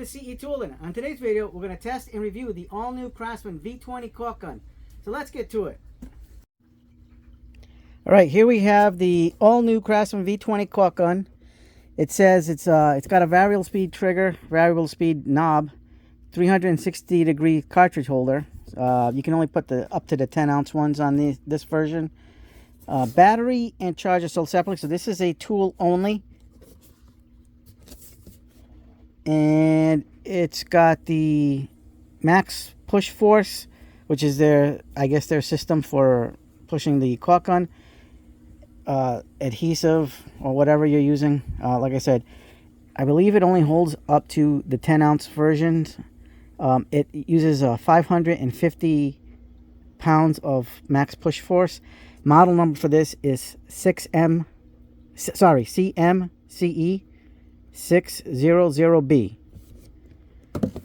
to CE Tooling. On today's video, we're going to test and review the all-new Craftsman V20 caulk gun. So let's get to it. All right, here we have the all-new Craftsman V20 caulk gun. It says it's got a variable speed trigger, variable speed knob, 360-degree cartridge holder. You can only put up to the 10-ounce ones on this version. Battery and charger sold separately, so this is a tool only. And it's got the max push force, which is I guess their system for pushing the caulk gun, adhesive or whatever you're using. Like I said, I believe it only holds up to the 10-ounce versions. It uses 550 pounds of max push force. Model number for this is CMCE 600B.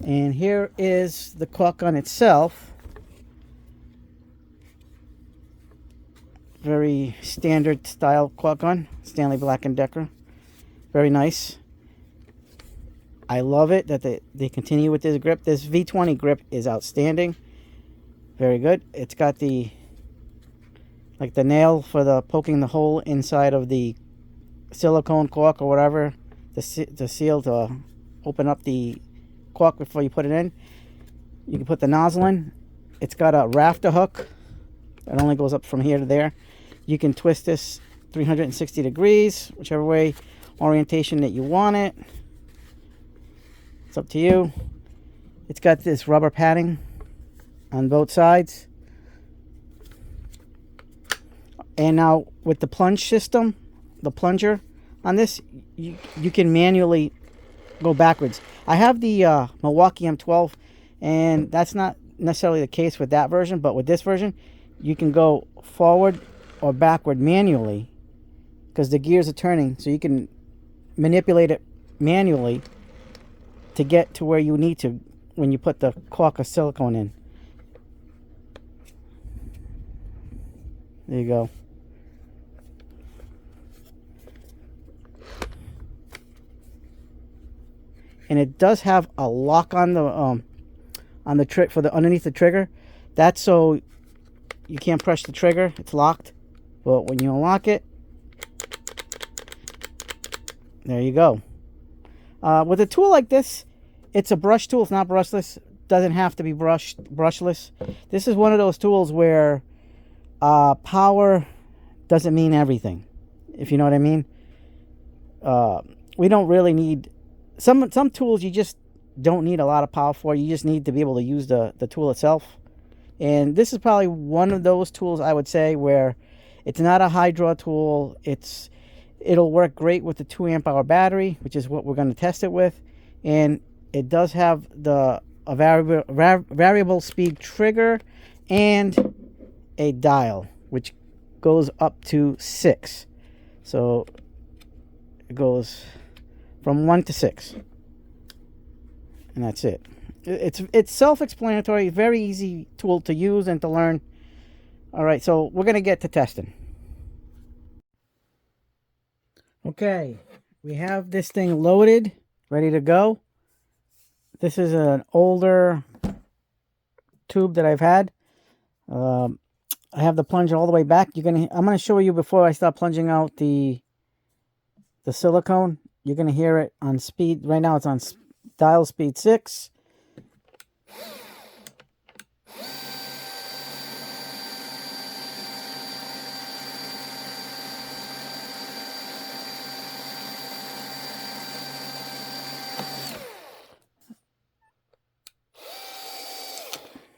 And here is the caulk gun itself. Very standard style caulk gun, Stanley Black & Decker. Very nice. I love it that they continue with this grip. This V20 grip is outstanding. Very good. It's got the nail for the poking the hole inside of the silicone caulk or whatever, the seal to open up the caulk before you put it in. You can put the nozzle in. It's got a rafter hook that only goes up from here to there. You can twist this 360 degrees, whichever way orientation that you want it. It's up to you. It's got this rubber padding on both sides. And now with the plunge system, the plunger on this, you can manually go backwards. I have the Milwaukee M12, and that's not necessarily the case with that version, but with this version, you can go forward or backward manually because the gears are turning, so you can manipulate it manually to get to where you need to when you put the caulk or silicone in. There you go. And it does have a lock on the trick for the underneath the trigger. That's so you can't press the trigger. It's locked. But when you unlock it, there you go. With a tool like this, it's a brush tool. It's not brushless. Doesn't have to be brushless. This is one of those tools where power doesn't mean everything, if you know what I mean. We don't really need some tools. You just don't need a lot of power for. You just need to be able to use the tool itself. And this is probably one of those tools, I would say, where it's not a high draw tool. It'll work great with the 2 amp hour battery, which is what we're going to test it with. And it does have a variable speed trigger and a dial, which goes up to 6. So it goes from 1 to 6, and that's it. It's self-explanatory, very easy tool to use and to learn. All right, so we're gonna get to testing. Okay, we have this thing loaded, ready to go. This is an older tube that I've had. I have the plunger all the way back. I'm gonna show you before I start plunging out the silicone. You're gonna hear it on speed. Right now it's on dial speed 6.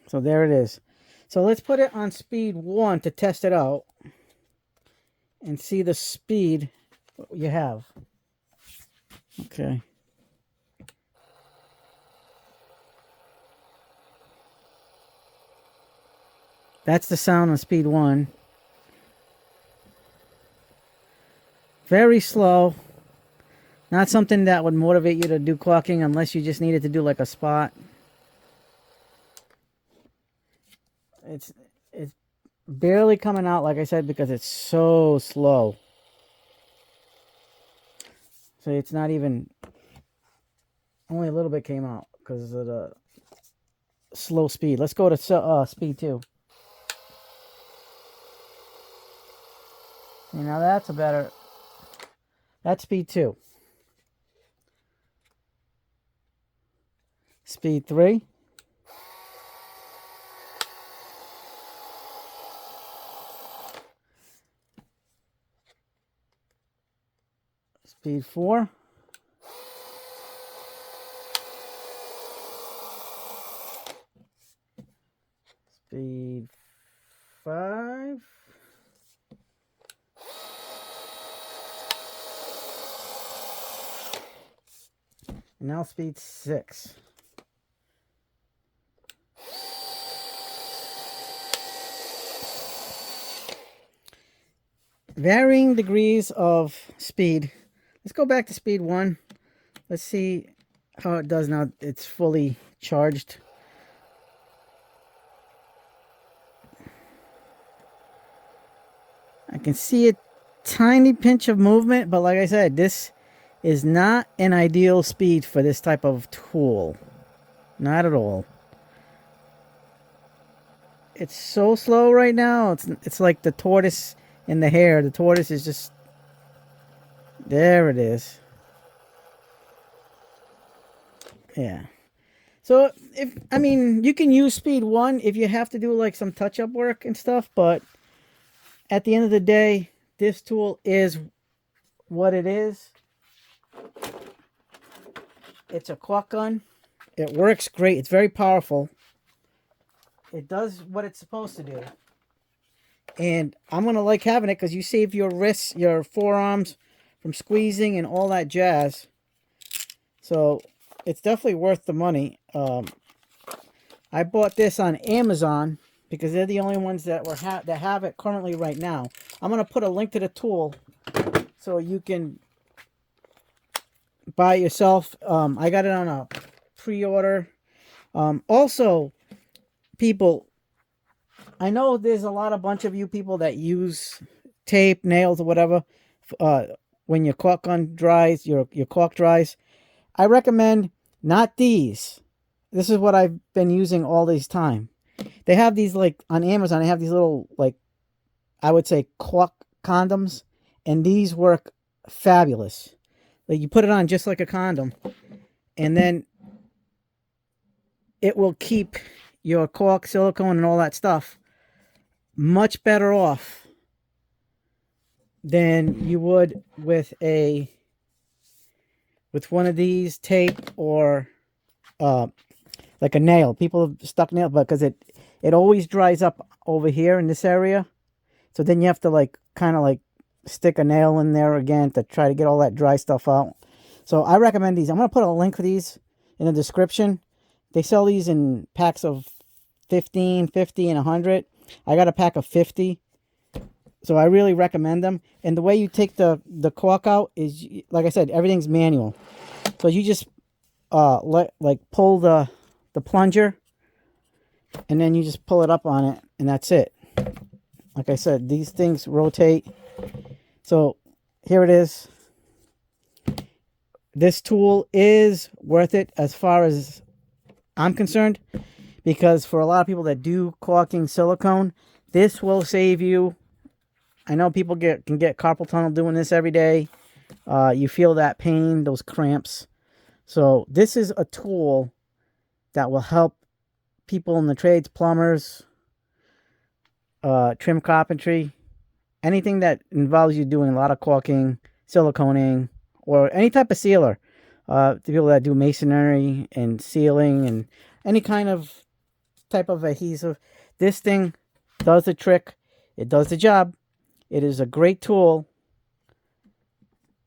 So there it is. So let's put it on speed 1 to test it out and see the speed you have. Okay. That's the sound on speed 1. Very slow. Not something that would motivate you to do caulking unless you just needed to do like a spot. It's barely coming out, like I said, because it's so slow. So it's not even Only a little bit came out because of the slow speed. Let's go to speed 2. See, now that's a better. That's speed 2. Speed 3. Speed 4. Speed 5. And now speed 6. Varying degrees of speed. Let's go back to speed 1. Let's see how it does now it's fully charged. I can see a tiny pinch of movement, but like I said, this is not an ideal speed for this type of tool. Not at all. It's so slow right now. It's like the tortoise in the hare. The tortoise is just... There it is. Yeah. So, you can use speed 1 if you have to do like some touch-up work and stuff, but at the end of the day, this tool is what it is. It's a caulk gun. It works great. It's very powerful. It does what it's supposed to do. And I'm going to like having it because you save your wrists, your forearms from squeezing and all that jazz. So it's definitely worth the money. I bought this on Amazon because they're the only ones that have it currently right now. I'm going to put a link to the tool so you can buy it yourself. I got it on a pre-order. Also, people, I know there's a bunch of you people that use tape, nails, or whatever when your caulk gun dries, your caulk dries. I recommend not these. This is what I've been using all this time. They have these, like, on Amazon, they have these little, like, I would say caulk condoms, and these work fabulous. Like, you put it on just like a condom, and then it will keep your caulk, silicone, and all that stuff much better off than you would with one of these tape or like a nail. People have stuck nail, but because it always dries up over here in this area, so then you have to like kind of like stick a nail in there again to try to get all that dry stuff out. So I recommend these. I'm going to put a link for these in the description. They sell these in packs of 15, 50, and 100. I got a pack of 50. So I really recommend them. And the way you take the caulk out is, like I said, everything's manual. So you just pull the plunger, and then you just pull it up on it, and that's it. Like I said, these things rotate. So here it is. This tool is worth it as far as I'm concerned, because for a lot of people that do caulking silicone, this will save you. I know people can get carpal tunnel doing this every day. You feel that pain, those cramps. So this is a tool that will help people in the trades, plumbers, trim carpentry, anything that involves you doing a lot of caulking, siliconing, or any type of sealer. The people that do masonry and sealing and any kind of type of adhesive. This thing does the trick. It does the job. It is a great tool.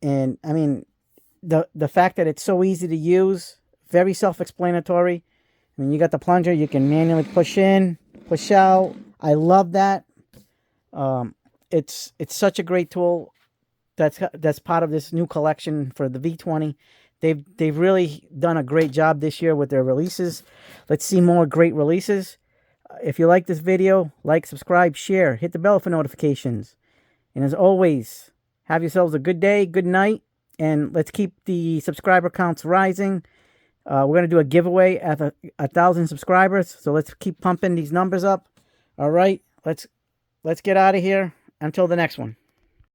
And I mean, the fact that it's so easy to use, very self-explanatory. I mean, you got the plunger, you can manually push in, push out. I love that. It's such a great tool. That's part of this new collection for the V20. They've really done a great job this year with their releases. Let's see more great releases. If you like this video, like, subscribe, share, hit the bell for notifications. And as always, have yourselves a good day, good night, and let's keep the subscriber counts rising. We're going to do a giveaway at 1,000 subscribers. So let's keep pumping these numbers up. All right, let's get out of here. Until the next one.